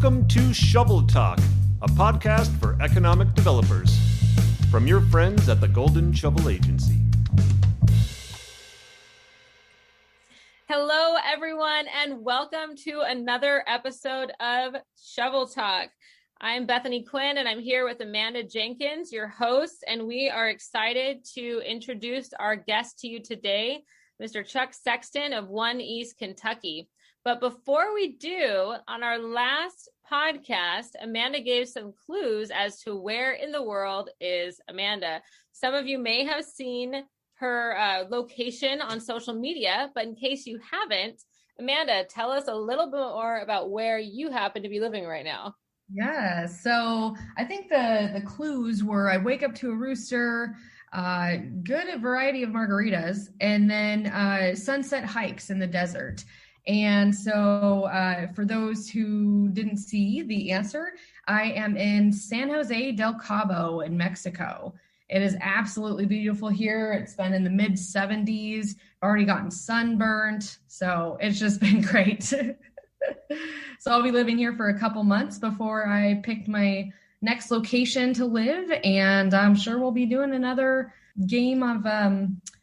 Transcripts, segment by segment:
Welcome to ShovelTalk, a podcast for economic developers. From your friends at the Golden Shovel Agency. Hello, everyone, and welcome to another episode of ShovelTalk. I'm Bethany Quinn, and I'm here with Amanda Jenkins, your host, and we are excited to introduce our guest to you today, Mr. Chuck Sexton of One East Kentucky. But before we do, on our last podcast, Amanda gave some clues as to where in the world is Amanda. Some of you may have seen her location on social media, but in case you haven't, Amanda, tell us a little bit more about where you happen to be living right now. Yeah, so I think the clues were I wake up to a rooster, good variety of margaritas, and then sunset hikes in the desert. And so for those who didn't see the answer, I am in San Jose del Cabo in Mexico. It is absolutely beautiful here. It's been in the mid 70s, already gotten sunburnt. So it's just been great. So I'll be living here for a couple months before I pick my next location to live. And I'm sure we'll be doing another game of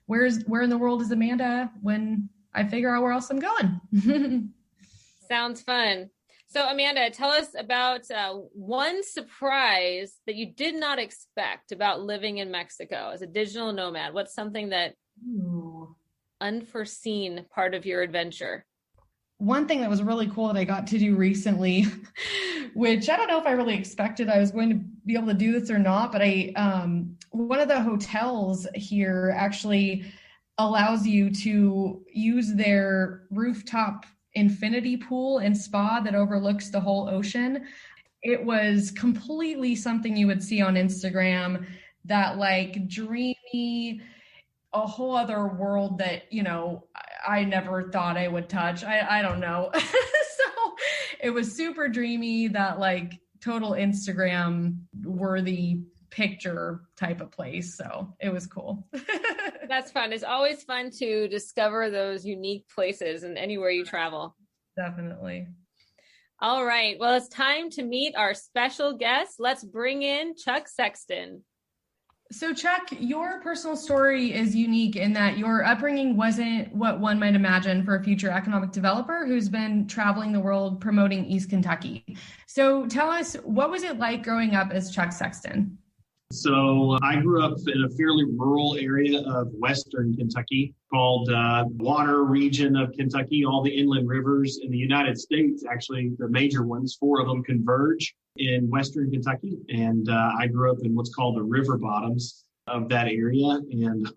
where in the world is Amanda when I figure out where else I'm going. Sounds fun. So Amanda, tell us about one surprise that you did not expect about living in Mexico as a digital nomad. What's something that unforeseen part of your adventure? One thing that was really cool that I got to do recently, which I don't know if I really expected I was going to be able to do this or not, but one of the hotels here actually allows you to use their rooftop infinity pool and spa that overlooks the whole ocean. It was completely something you would see on Instagram, that like dreamy, a whole other world that, you know, I never thought I would touch. I don't know. So it was super dreamy, that like total Instagram worthy picture type of place. So it was cool. That's fun. It's always fun to discover those unique places and anywhere you travel. Definitely. All right. Well, it's time to meet our special guest. Let's bring in Chuck Sexton. So Chuck, your personal story is unique in that your upbringing wasn't what one might imagine for a future economic developer who's been traveling the world promoting East Kentucky. So tell us, what was it like growing up as Chuck Sexton? So I grew up in a fairly rural area of Western Kentucky called Water region of Kentucky. All the inland rivers in the United States, actually the major ones, 4 of them converge in Western Kentucky. And I grew up in what's called the river bottoms of that area, and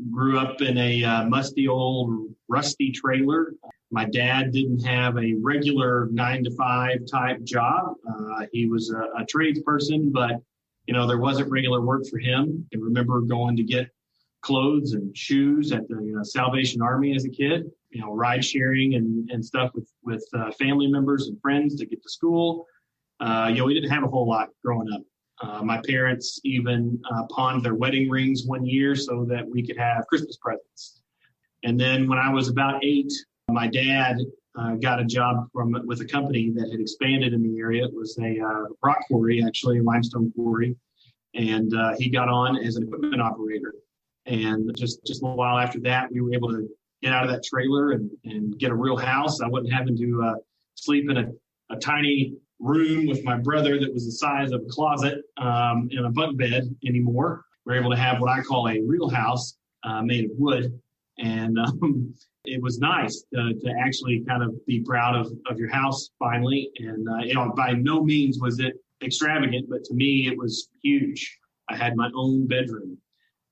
grew up in a musty old rusty trailer. My dad didn't have a regular 9-to-5 type job. He was a tradesperson, but you know, there wasn't regular work for him. I remember going to get clothes and shoes at the Salvation Army as a kid, you know, ride sharing and stuff with family members and friends to get to school. We didn't have a whole lot growing up. My parents even pawned their wedding rings one year so that we could have Christmas presents. And then when I was about 8, my dad got a job with a company that had expanded in the area. It was a rock quarry, actually, a limestone quarry. And he got on as an equipment operator. And just a little while after that, we were able to get out of that trailer and get a real house. I wasn't having to sleep in a tiny room with my brother that was the size of a closet in a bunk bed anymore. We were able to have what I call a real house made of wood. And it was nice to actually kind of be proud of your house finally. And, by no means was it extravagant, but to me, it was huge. I had my own bedroom.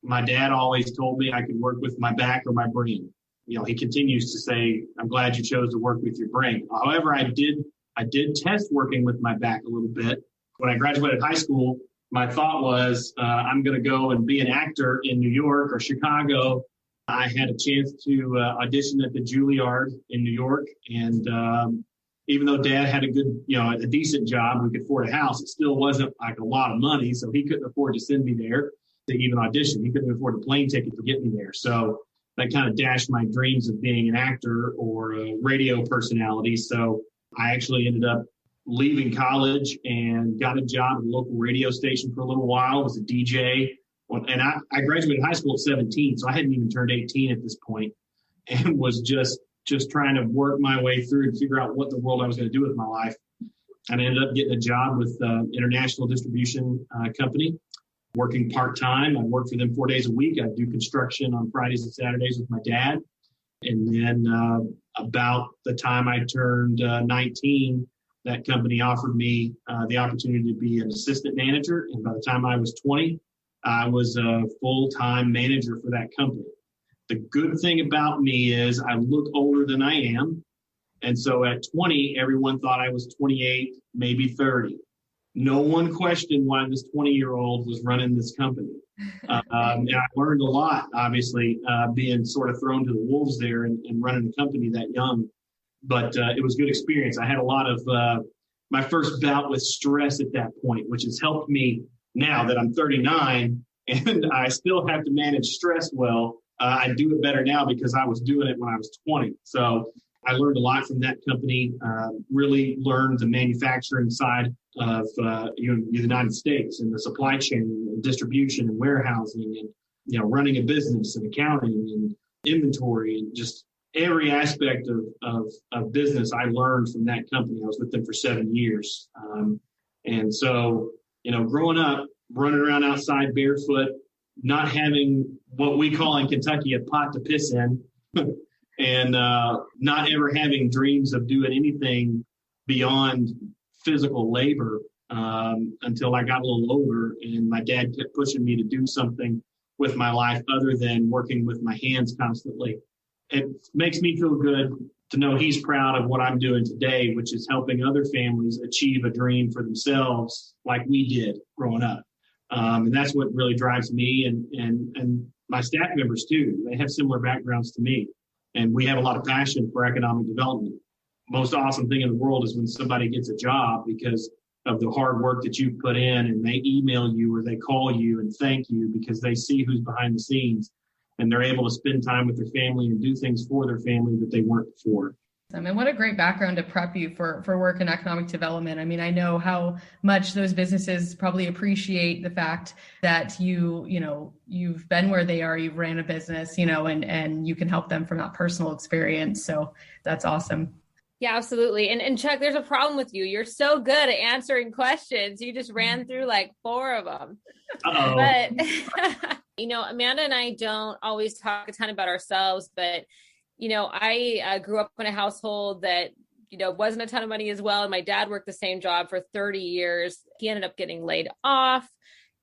My dad always told me I could work with my back or my brain. You know, he continues to say, I'm glad you chose to work with your brain. However, I did test working with my back a little bit. When I graduated high school, my thought was, I'm going to go and be an actor in New York or Chicago. I had a chance to audition at the Juilliard in New York. And even though Dad had a decent job, we could afford a house, it still wasn't like a lot of money. So he couldn't afford to send me there to even audition. He couldn't afford a plane ticket to get me there. So that kind of dashed my dreams of being an actor or a radio personality. So I actually ended up leaving college and got a job at a local radio station for a little while, was a DJ. And I graduated high school at 17, so I hadn't even turned 18 at this point, and was just trying to work my way through and figure out what the world I was going to do with my life. And I ended up getting a job with international distribution company, working part-time. I worked for them 4 days a week. I'd do construction on Fridays and Saturdays with my dad. And then about the time I turned 19, that company offered me the opportunity to be an assistant manager. And by the time I was 20, I was a full-time manager for that company. The good thing about me is I look older than I am. And so at 20, everyone thought I was 28, maybe 30. No one questioned why this 20-year-old was running this company. And I learned a lot, obviously, being sort of thrown to the wolves there and running a company that young. But it was a good experience. I had a lot of my first bout with stress at that point, which has helped me now that I'm 39 and I still have to manage stress well. I do it better now because I was doing it when I was 20. So I learned a lot from that company, really learned the manufacturing side of the United States and the supply chain and distribution and warehousing and, running a business and accounting and inventory and just every aspect of business I learned from that company. I was with them for 7 years. And so, growing up, running around outside barefoot, not having what we call in Kentucky a pot to piss in, and not ever having dreams of doing anything beyond physical labor until I got a little older, and my dad kept pushing me to do something with my life other than working with my hands constantly. It makes me feel good to know he's proud of what I'm doing today, which is helping other families achieve a dream for themselves like we did growing up. And that's what really drives me and my staff members too. They have similar backgrounds to me, and we have a lot of passion for economic development. Most awesome thing in the world is when somebody gets a job because of the hard work that you put in, and they email you or they call you and thank you because they see who's behind the scenes and they're able to spend time with their family and do things for their family that they weren't before. And what a great background to prep you for work in economic development. I mean, I know how much those businesses probably appreciate the fact that you've been where they are, you've ran a business, and you can help them from that personal experience. So that's awesome. Yeah, absolutely. And Chuck, there's a problem with you. You're so good at answering questions. You just ran through like 4 of them. Uh-oh. But, Amanda and I don't always talk a ton about ourselves, but I grew up in a household that, wasn't a ton of money as well. And my dad worked the same job for 30 years. He ended up getting laid off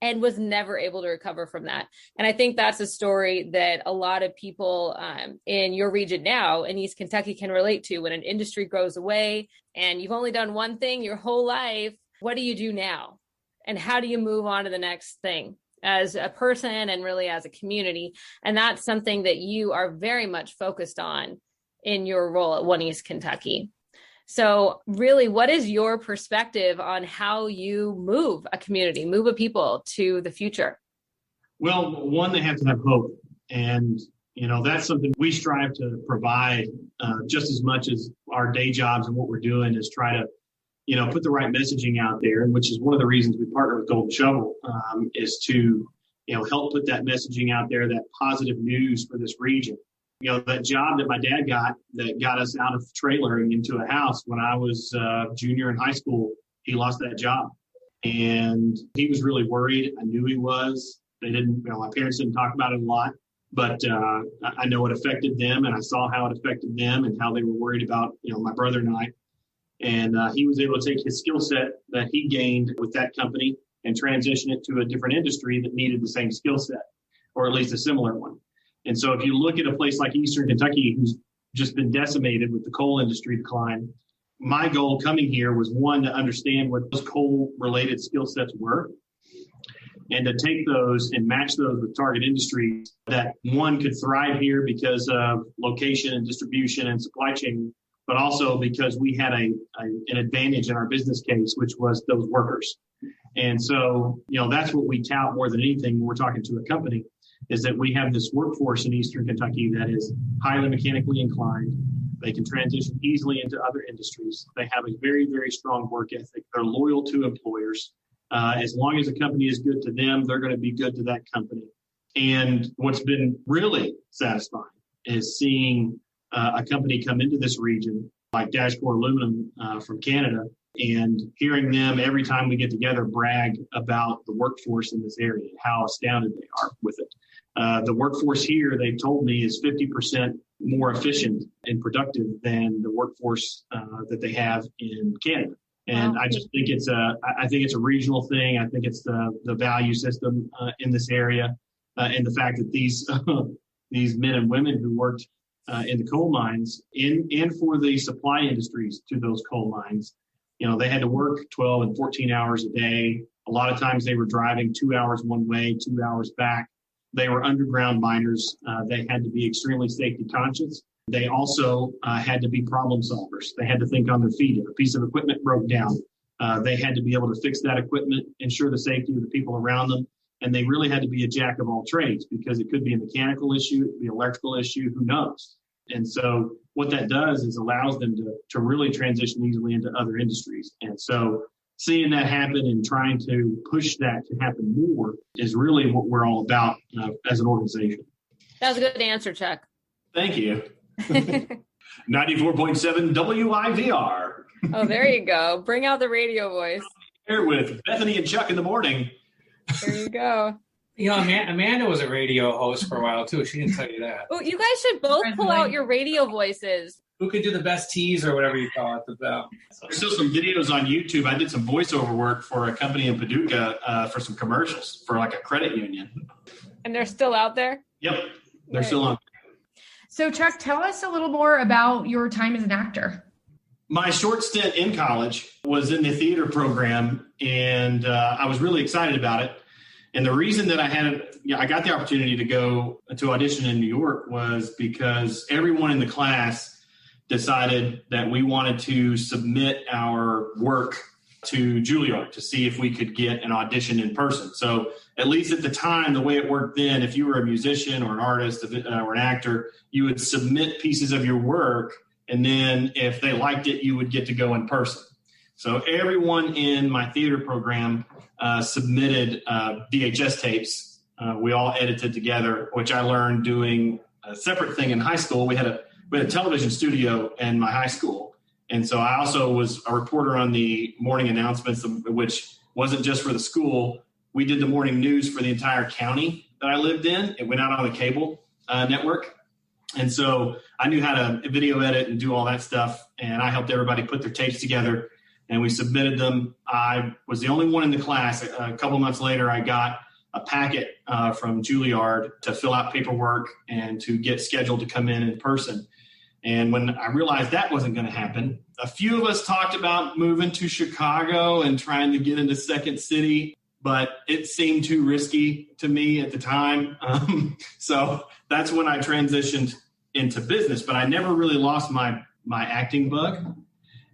and was never able to recover from that. And I think that's a story that a lot of people in your region now in East Kentucky can relate to. When an industry goes away and you've only done one thing your whole life, what do you do now? And how do you move on to the next thing as a person and really as a community? And that's something that you are very much focused on in your role at One East Kentucky. So really, what is your perspective on how you move a community, move a people to the future? Well, one, they have to have hope. And, that's something we strive to provide just as much as our day jobs and what we're doing is try to, put the right messaging out there, and which is one of the reasons we partner with Golden Shovel is to, help put that messaging out there, that positive news for this region. That job that my dad got that got us out of trailering into a house when I was junior in high school, he lost that job. And he was really worried. I knew he was. My parents didn't talk about it a lot, but I know it affected them, and I saw how it affected them and how they were worried about, my brother and I. And he was able to take his skill set that he gained with that company and transition it to a different industry that needed the same skill set, or at least a similar one. And so if you look at a place like Eastern Kentucky, who's just been decimated with the coal industry decline, my goal coming here was, one, to understand what those coal-related skill sets were, and to take those and match those with target industries that, one, could thrive here because of location and distribution and supply chain, but also because we had an advantage in our business case, which was those workers. And so, that's what we tout more than anything when we're talking to a company, is that we have this workforce in Eastern Kentucky that is highly mechanically inclined, They can transition easily into other industries. They have a very, very strong work ethic. They're loyal to employers. As long as a company is good to them, they're going to be good to that company. And what's been really satisfying is seeing a company come into this region like Dashcore Aluminum from Canada, and hearing them every time we get together brag about the workforce in this area, how astounded they are with it. The workforce here, they've told me, is 50% more efficient and productive than the workforce that they have in Canada. And I just think it's a regional thing. I think it's the value system in this area, and the fact that these men and women who worked in the coal mines and for the supply industries to those coal mines, they had to work 12 and 14 hours a day. A lot of times they were driving 2 hours one way, 2 hours back. They were underground miners. They had to be extremely safety conscious. They also had to be problem solvers. They had to think on their feet. If a piece of equipment broke down, they had to be able to fix that equipment, ensure the safety of the people around them. And they really had to be a jack of all trades, because it could be a mechanical issue, it could be an electrical issue, who knows? And so what that does is allows them to really transition easily into other industries. And so seeing that happen and trying to push that to happen more is really what we're all about as an organization. That was a good answer, Chuck. Thank you. 94.7 WIVR. Oh, there you go. Bring out the radio voice. Here with Bethany and Chuck in the morning. There you go. Amanda was a radio host for a while, too. She didn't tell you that. Oh, you guys should both pull out your radio voices. Who could do the best tease or whatever you call it? There's still some videos on YouTube. I did some voiceover work for a company in Paducah for some commercials for like a credit union. And they're still out there? Yep. They're still on. So, Chuck, tell us a little more about your time as an actor. My short stint in college was in the theater program, and I was really excited about it. And the reason that I got the opportunity to go to audition in New York was because everyone in the class decided that we wanted to submit our work to Juilliard to see if we could get an audition in person. So at least at the time, the way it worked then, if you were a musician or an artist or an actor, you would submit pieces of your work, and then if they liked it, you would get to go in person. So everyone in my theater program submitted VHS tapes. We all edited together, which I learned doing a separate thing in high school. We had a television studio in my high school. And so I also was a reporter on the morning announcements, which wasn't just for the school. We did the morning news for the entire county that I lived in. It went out on the cable network. And so I knew how to video edit and do all that stuff. And I helped everybody put their tapes together, and we submitted them. I was the only one in the class. A couple months later, I got a packet from Juilliard to fill out paperwork and to get scheduled to come in person. And when I realized that wasn't going to happen, a few of us talked about moving to Chicago and trying to get into Second City, but it seemed too risky to me at the time. So that's when I transitioned into business, but I never really lost my acting bug.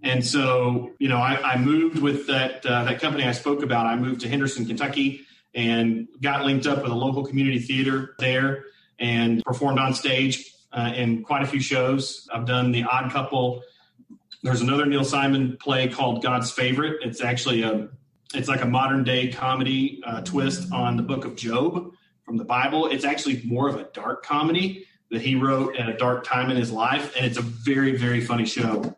And so, I moved with that company I spoke about. I moved to Henderson, Kentucky, and got linked up with a local community theater there and performed on stage in quite a few shows. I've done The Odd Couple. There's another Neil Simon play called God's Favorite. It's actually it's like a modern day comedy twist on the book of Job from the Bible. It's actually more of a dark comedy that he wrote at a dark time in his life, and it's a very, very funny show.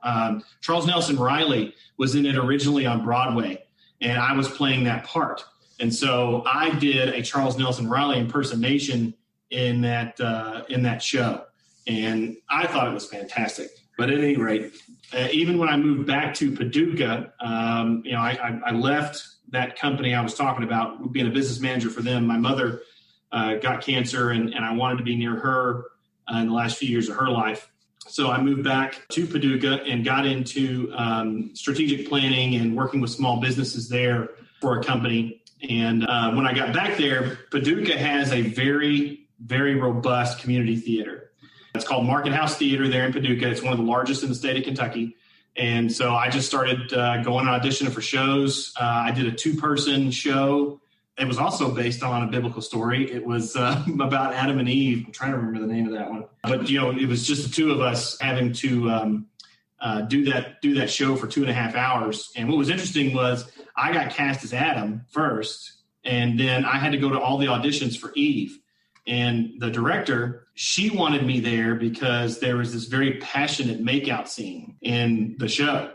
Charles Nelson Riley was in it originally on Broadway, and I was playing that part. And so I did a Charles Nelson Riley impersonation in that show, and I thought it was fantastic. But at any rate, even when I moved back to Paducah, I left that company I was talking about, being a business manager for them. My mother got cancer, and I wanted to be near her in the last few years of her life. So I moved back to Paducah and got into strategic planning and working with small businesses there for a company. And when I got back there, Paducah has a very, very robust community theater. It's called Market House Theater there in Paducah. It's one of the largest in the state of Kentucky. And so I just started going and auditioning for shows. I did a 2-person show It was also based on a biblical story. It was about Adam and Eve. I'm trying to remember the name of that one. But, it was just the two of us having to do that show for 2.5 hours. And what was interesting was I got cast as Adam first, and then I had to go to all the auditions for Eve. And the director, she wanted me there because there was this very passionate makeout scene in the show.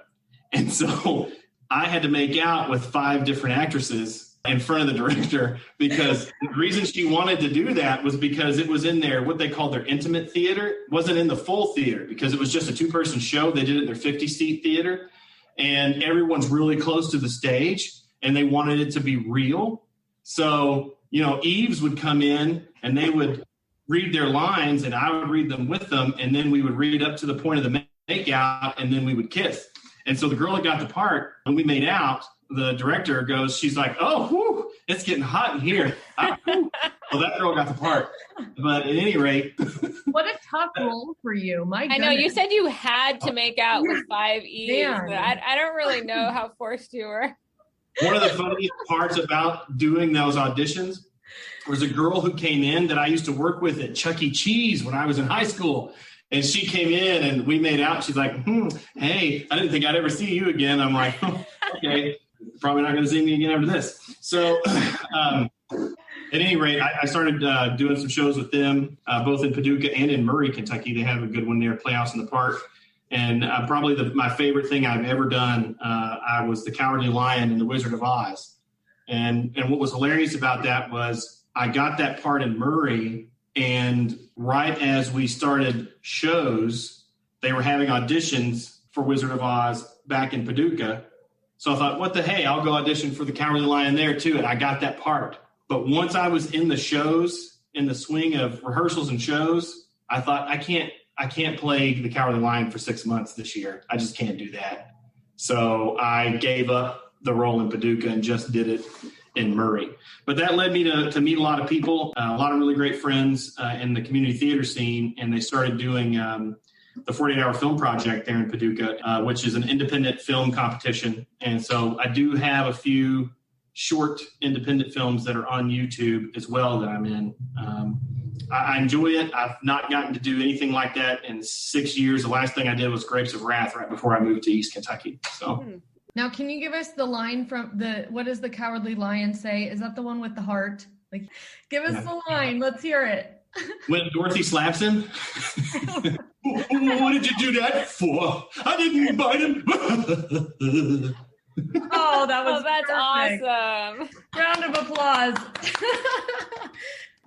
And so I had to make out with 5 different actresses in front of the director, because the reason she wanted to do that was because it was in their, what they called their intimate theater. It wasn't in the full theater because it was just a 2-person show. They did it in their 50-seat theater, and everyone's really close to the stage, and they wanted it to be real. So, Eves would come in and they would read their lines and I would read them with them. And then we would read up to the point of the makeout, and then we would kiss. And so the girl that got the part, when we made out, the director goes, she's like, oh, whew, it's getting hot in here. Well, that girl got the part. But at any rate. What a tough role for you. My goodness. I know you said you had to make out with 5 E's. I don't really know how forced you were. One of the funniest parts about doing those auditions was a girl who came in that I used to work with at Chuck E. Cheese when I was in high school. And she came in and we made out. She's like, hey, I didn't think I'd ever see you again. I'm like, okay, probably not going to see me again after this. So at any rate, I started doing some shows with them, both in Paducah and in Murray, Kentucky. They have a good one there, Playhouse in the Park. And probably my favorite thing I've ever done, I was the Cowardly Lion in The Wizard of Oz. And what was hilarious about that was I got that part in Murray, and right as we started shows, they were having auditions for Wizard of Oz back in Paducah. So I thought, I'll go audition for the Cowardly Lion there too. And I got that part. But once I was in the shows, in the swing of rehearsals and shows, I thought, I can't play the Cowardly Lion for 6 months this year. I just can't do that. So I gave up the role in Paducah and just did it in Murray. But that led me to meet a lot of people, a lot of really great friends in the community theater scene. And they started doing the 48-Hour Film Project there in Paducah, which is an independent film competition. And so I do have a few short independent films that are on YouTube as well that I'm in. I enjoy it. I've not gotten to do anything like that in 6 years. The last thing I did was Grapes of Wrath right before I moved to East Kentucky. So. Now, can you give us the line from what does the Cowardly Lion say? Is that the one with the heart? Like, give us the line. Let's hear it. When Dorothy slaps him. What did you do that for? I didn't bite him. Oh, that's perfect. Awesome. Round of applause.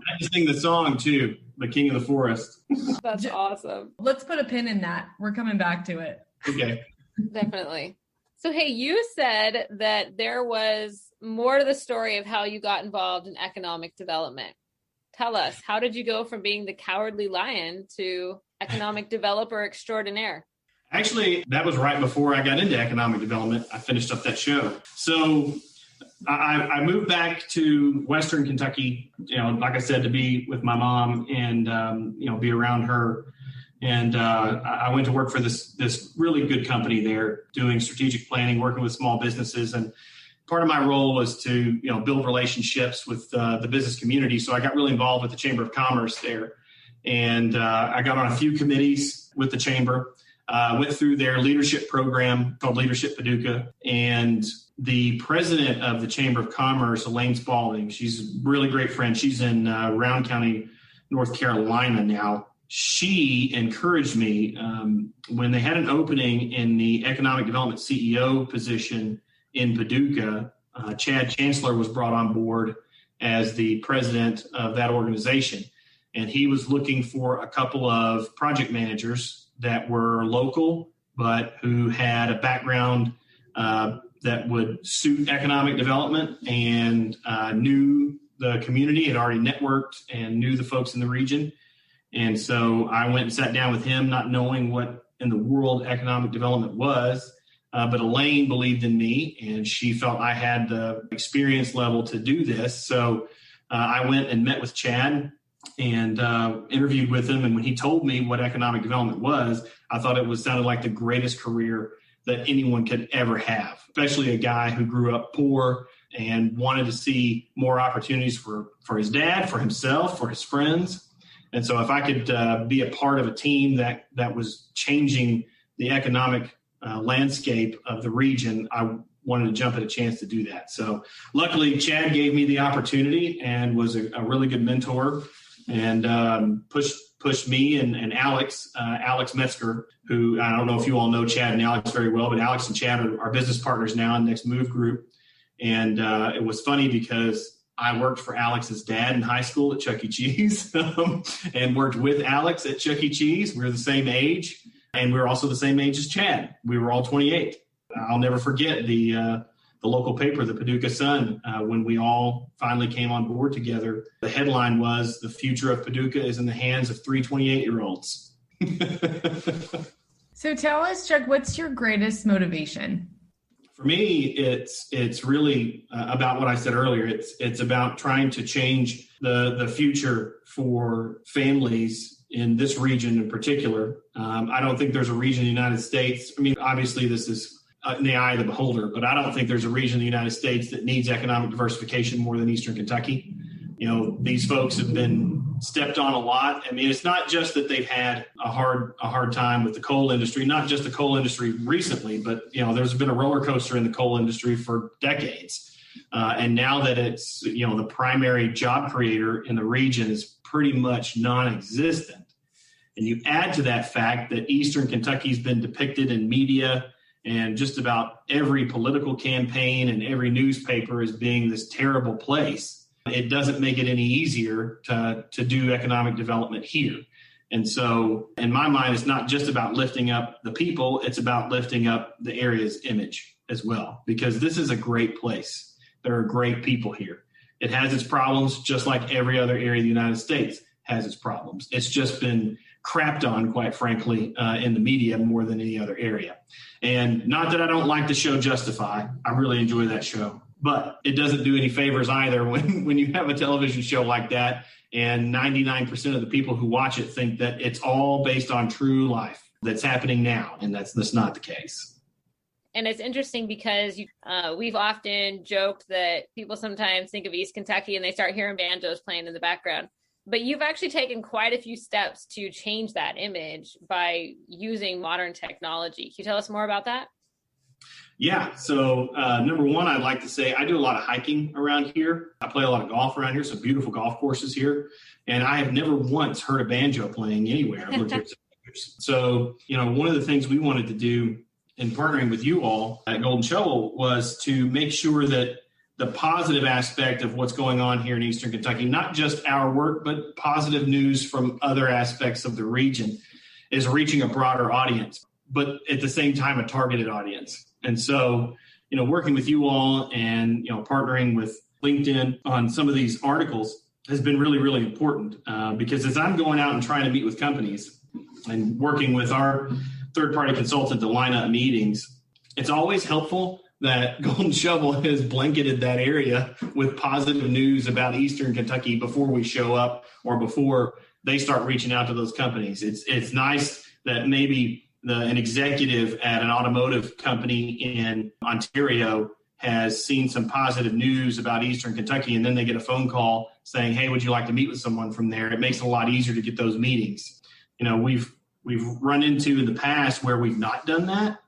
I just sing the song too, The King of the Forest. That's awesome. Let's put a pin in that. We're coming back to it. Okay. Definitely. So, hey, you said that there was more to the story of how you got involved in economic development. Tell us, how did you go from being the Cowardly Lion to economic developer extraordinaire? Actually, that was right before I got into economic development. I finished up that show. So I moved back to Western Kentucky, like I said, to be with my mom and, be around her. And I went to work for this really good company there doing strategic planning, working with small businesses. And part of my role was to, build relationships with the business community. So I got really involved with the Chamber of Commerce there. And I got on a few committees with the Chamber, went through their leadership program called Leadership Paducah. And the president of the Chamber of Commerce, Elaine Spalding, she's a really great friend. She's in Round County, North Carolina now. She encouraged me when they had an opening in the economic development CEO position in Paducah. Chad Chancellor was brought on board as the president of that organization. And he was looking for a couple of project managers that were local, but who had a background that would suit economic development and knew the community, had already networked and knew the folks in the region. And so I went and sat down with him, not knowing what in the world economic development was. But Elaine believed in me, and she felt I had the experience level to do this. So I went and met with Chad and interviewed with him. And when he told me what economic development was, I thought it sounded like the greatest career that anyone could ever have, especially a guy who grew up poor, and wanted to see more opportunities for his dad, for himself, for his friends. And so if I could be a part of a team that was changing the economic landscape of the region, I wanted to jump at a chance to do that. So luckily, Chad gave me the opportunity and was a really good mentor, and pushed me and Alex Metzger, who I don't know if you all know Chad and Alex very well, but Alex and Chad are business partners now in Next Move Group. And it was funny because I worked for Alex's dad in high school at Chuck E. Cheese and worked with Alex at Chuck E. Cheese. We were the same age, and we were also the same age as Chad. We were all 28. I'll never forget the local paper, the Paducah Sun, when we all finally came on board together. The headline was, "The future of Paducah is in the hands of 3 28-year-olds." So tell us, Chuck, what's your greatest motivation? For me, it's really about what I said earlier. It's about trying to change the future for families in this region in particular. I don't think there's a region in the United States. I mean, obviously this is in the eye of the beholder, but I don't think there's a region in the United States that needs economic diversification more than Eastern Kentucky. You know, these folks have been stepped on a lot. I mean, it's not just that they've had a hard time with the coal industry, not just the coal industry recently, but, you know, there's been a roller coaster in the coal industry for decades. And now that it's, you know, the primary job creator in the region is pretty much non-existent. And you add to that fact that Eastern Kentucky has been depicted in media and just about every political campaign and every newspaper as being this terrible place. It doesn't make it any easier to do economic development here. And so in my mind, it's not just about lifting up the people, it's about lifting up the area's image as well, because this is a great place. There are great people here. It has its problems, just like every other area of the United States has its problems. It's just been crapped on, quite frankly, in the media more than any other area. And not that I don't like the show Justify. I really enjoy that show. But it doesn't do any favors either when you have a television show like that and 99% of the people who watch it think that it's all based on true life that's happening now. And that's not the case. And it's interesting because we've often joked that people sometimes think of East Kentucky and they start hearing banjos playing in the background. But you've actually taken quite a few steps to change that image by using modern technology. Can you tell us more about that? Yeah. So number one, I'd like to say I do a lot of hiking around here. I play a lot of golf around here, some beautiful golf courses here. And I have never once heard a banjo playing anywhere. I've lived here for 7 years. So, you know, one of the things we wanted to do in partnering with you all at Golden Shovel was to make sure that the positive aspect of what's going on here in Eastern Kentucky, not just our work, but positive news from other aspects of the region, is reaching a broader audience, but at the same time, a targeted audience. And so, you know, working with you all and, you know, partnering with LinkedIn on some of these articles has been really, really important because as I'm going out and trying to meet with companies and working with our third-party consultant to line up meetings, it's always helpful that Golden Shovel has blanketed that area with positive news about Eastern Kentucky before we show up or before they start reaching out to those companies. It's nice that maybe an executive at an automotive company in Ontario has seen some positive news about Eastern Kentucky, and then they get a phone call saying, "Hey, would you like to meet with someone from there?" It makes it a lot easier to get those meetings. You know, we've run into in the past where we've not done that.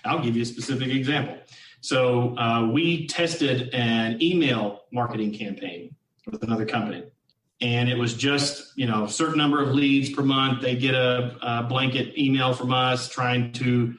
I'll give you a specific example. So we tested an email marketing campaign with another company. And it was just, you know, a certain number of leads per month. They get a blanket email from us trying to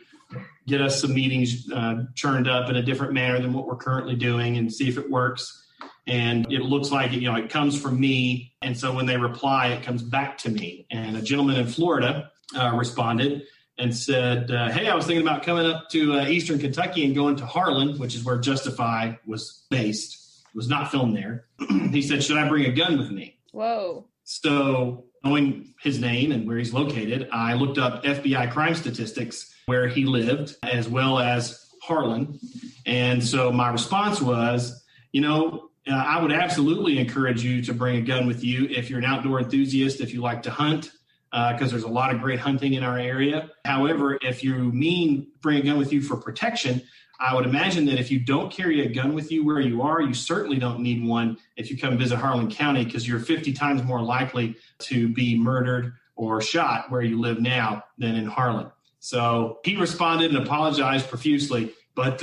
get us some meetings churned up in a different manner than what we're currently doing and see if it works. And it looks like, you know, it comes from me. And so when they reply, it comes back to me. And a gentleman in Florida responded and said, "Hey, I was thinking about coming up to Eastern Kentucky and going to Harlan," which is where Justify was based. It was not filmed there. He said, "Should I bring a gun with me?" Whoa. So knowing his name and where he's located, I looked up FBI crime statistics where he lived as well as Harlan. And so my response was, you know, I would absolutely encourage you to bring a gun with you if you're an outdoor enthusiast, if you like to hunt. because there's a lot of great hunting in our area. However, if you mean bring a gun with you for protection, I would imagine that if you don't carry a gun with you where you are, you certainly don't need one if you come visit Harlan County, because you're 50 times more likely to be murdered or shot where you live now than in Harlan. So he responded and apologized profusely, but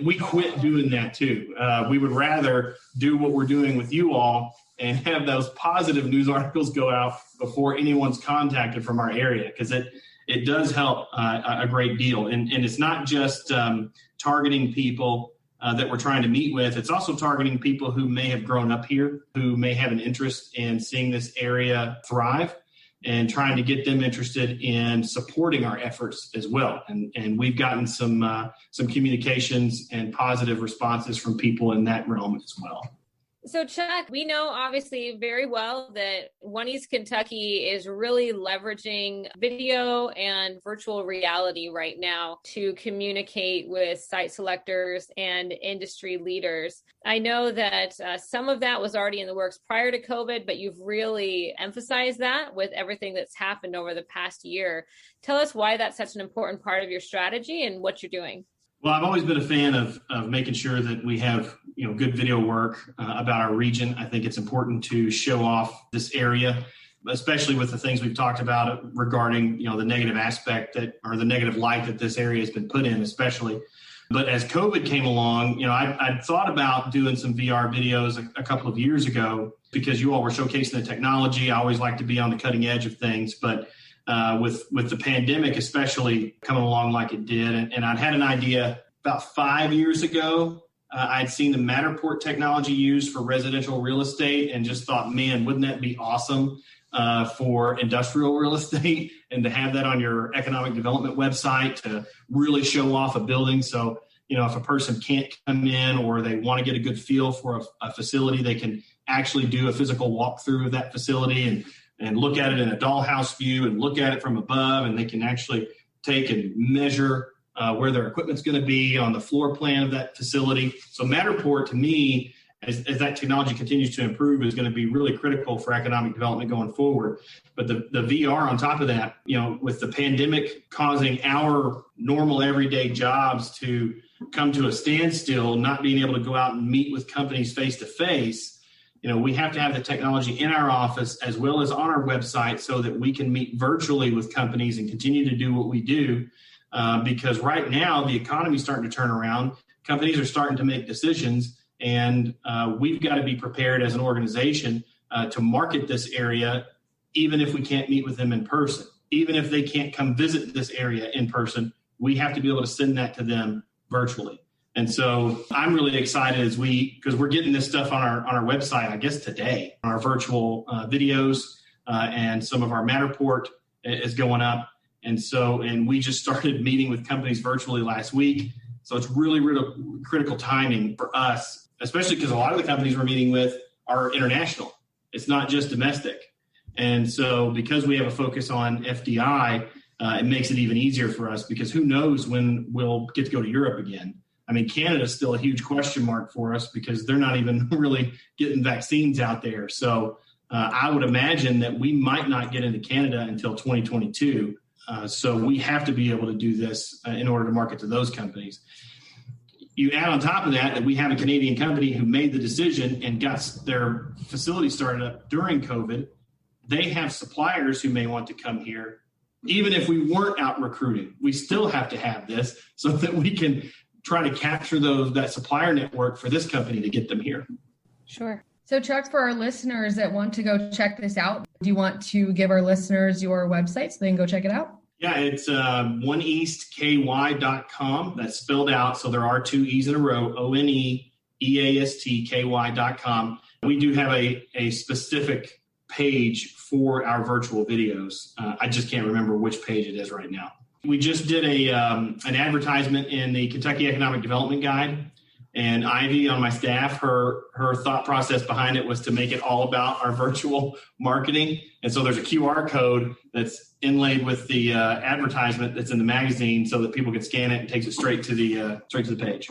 we quit doing that too. We would rather do what we're doing with you all and have those positive news articles go out before anyone's contacted from our area, because it does help a great deal. And it's not just targeting people that we're trying to meet with. It's also targeting people who may have grown up here, who may have an interest in seeing this area thrive, and trying to get them interested in supporting our efforts as well. And we've gotten some communications and positive responses from people in that realm as well. So Chuck, we know obviously very well that One East Kentucky is really leveraging video and virtual reality right now to communicate with site selectors and industry leaders. I know that some of that was already in the works prior to COVID, but you've really emphasized that with everything that's happened over the past year. Tell us why that's such an important part of your strategy and what you're doing. Well, I've always been a fan of making sure that we have, good video work about our region. I think it's important to show off this area, especially with the things we've talked about regarding, the negative aspect or the negative light that this area has been put in, especially. But as COVID came along, I'd thought about doing some VR videos a couple of years ago because you all were showcasing the technology. I always like to be on the cutting edge of things, but with the pandemic especially coming along like it did. And I'd had an idea about 5 years ago. I'd seen the Matterport technology used for residential real estate and just thought, man, wouldn't that be awesome for industrial real estate, and to have that on your economic development website to really show off a building. So, if a person can't come in or they want to get a good feel for a facility, they can actually do a physical walkthrough of that facility and look at it in a dollhouse view and look at it from above, and they can actually take and measure where their equipment's going to be on the floor plan of that facility. So Matterport, to me, as that technology continues to improve, is going to be really critical for economic development going forward. But the VR on top of that, with the pandemic causing our normal everyday jobs to come to a standstill, not being able to go out and meet with companies face to face, we have to have the technology in our office as well as on our website so that we can meet virtually with companies and continue to do what we do. Because right now the economy is starting to turn around. Companies are starting to make decisions, and we've got to be prepared as an organization to market this area, even if we can't meet with them in person. Even if they can't come visit this area in person, we have to be able to send that to them virtually. And so I'm really excited because we're getting this stuff on our website, I guess today, our virtual videos and some of our Matterport is going up. And we just started meeting with companies virtually last week. So it's really, really critical timing for us, especially because a lot of the companies we're meeting with are international. It's not just domestic. And so because we have a focus on FDI, it makes it even easier for us, because who knows when we'll get to go to Europe again. I mean, Canada's still a huge question mark for us because they're not even really getting vaccines out there. So I would imagine that we might not get into Canada until 2022. So we have to be able to do this in order to market to those companies. You add on top of that we have a Canadian company who made the decision and got their facility started up during COVID. They have suppliers who may want to come here. Even if we weren't out recruiting, we still have to have this so that we can try to capture that supplier network for this company to get them here. Sure. So Chuck, for our listeners that want to go check this out, do you want to give our listeners your website so they can go check it out? Yeah, it's oneeastky.com. That's spelled out. So there are two E's in a row, oneeastky.com. We do have a specific page for our virtual videos. I just can't remember which page it is right now. We just did an advertisement in the Kentucky Economic Development Guide. And Ivy on my staff, her thought process behind it was to make it all about our virtual marketing. And so there's a QR code that's inlaid with the advertisement that's in the magazine so that people can scan it and takes it straight to the page.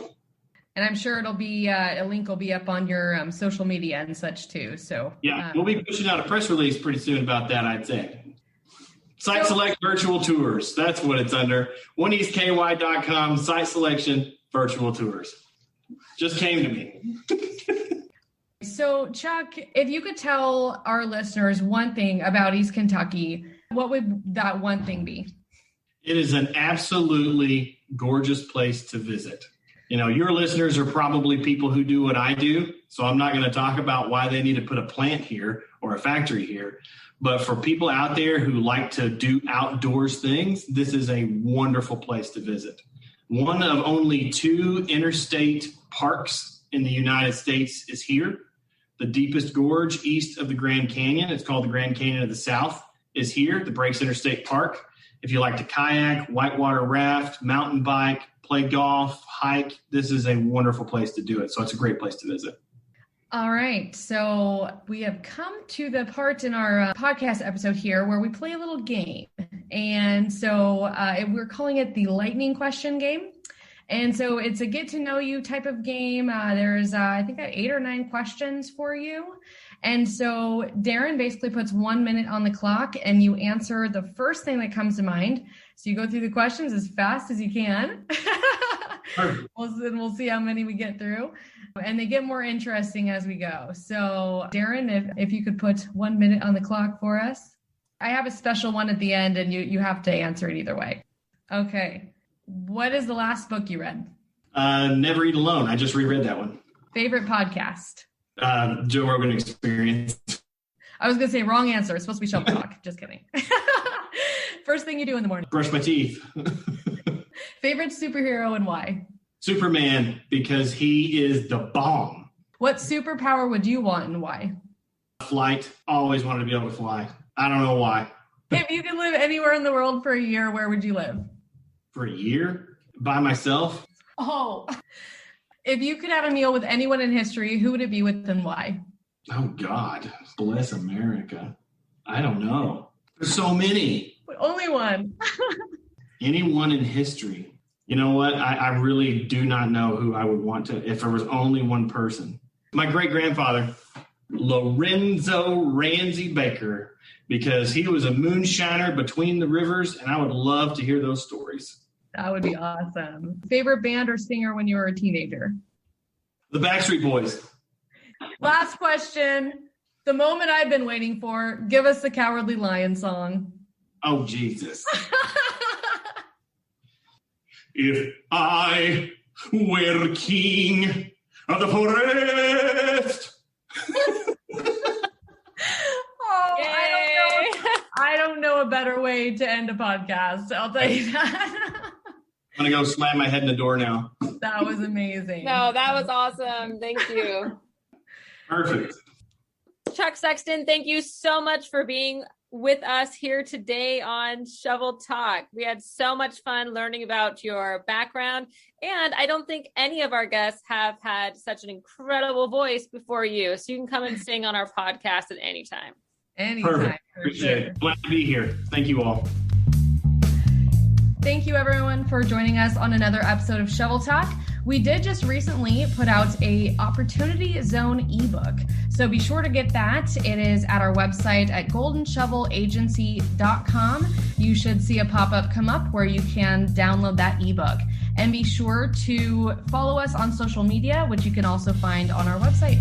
And I'm sure it'll be a link will be up on your social media and such too. So yeah, we'll be pushing out a press release pretty soon about that, I'd say. Site Select Virtual Tours. That's what it's under. OneEastKY.com, site selection, virtual tours. Just came to me. So, Chuck, if you could tell our listeners one thing about East Kentucky, what would that one thing be? It is an absolutely gorgeous place to visit. You know, your listeners are probably people who do what I do, so I'm not going to talk about why they need to put a plant here or a factory here. But for people out there who like to do outdoors things, this is a wonderful place to visit. One of only 2 interstate parks in the United States is here. The deepest gorge east of the Grand Canyon, it's called the Grand Canyon of the South, is here, the Breaks Interstate Park. If you like to kayak, whitewater raft, mountain bike, play golf, hike, this is a wonderful place to do it. So it's a great place to visit. All right. So we have come to the part in our podcast episode here where we play a little game. And so we're calling it the lightning question game. And so it's a get to know you type of game. There's, I think, 8 or 9 questions for you. And so Darren basically puts 1 minute on the clock and you answer the first thing that comes to mind. So you go through the questions as fast as you can. We'll see how many we get through. And they get more interesting as we go. So Darren, if you could put 1 minute on the clock for us. I have a special one at the end and you have to answer it either way. Okay. What is the last book you read? Never Eat Alone. I just reread that one. Favorite podcast? Joe Rogan Experience. I was going to say wrong answer. It's supposed to be ShovelTalk. Just kidding. First thing you do in the morning? Brush my teeth. Favorite superhero and why? Superman, because he is the bomb. What superpower would you want and why? Flight. Always wanted to be able to fly. I don't know why. If you could live anywhere in the world for a year, where would you live? For a year? By myself? Oh. If you could have a meal with anyone in history, who would it be with and why? Oh, God. Bless America. I don't know. There's so many. But only one. Anyone in history. You know what? I really do not know who I would want to, if there was only one person. My great-grandfather, Lorenzo Ramsey Baker, because he was a moonshiner between the rivers, and I would love to hear those stories. That would be awesome. Favorite band or singer when you were a teenager? The Backstreet Boys. Last question. The moment I've been waiting for. Give us the Cowardly Lion song. Oh, Jesus. If I were king of the forest. I don't know a better way to end a podcast. I'll tell you that. I'm going to go slam my head in the door now. That was amazing. No, that was awesome. Thank you. Perfect. Chuck Sexton, thank you so much for being with us here today on Shovel Talk. We had so much fun learning about your background, and I don't think any of our guests have had such an incredible voice before you. So you can come and sing on our podcast at any time. Anytime. Perfect. Appreciate it. Glad to be here. Thank you all. Thank you everyone for joining us on another episode of Shovel Talk. We did just recently put out a Opportunity Zone ebook. So be sure to get that. It is at our website at goldenshovelagency.com. You should see a pop-up come up where you can download that ebook. And be sure to follow us on social media, which you can also find on our website.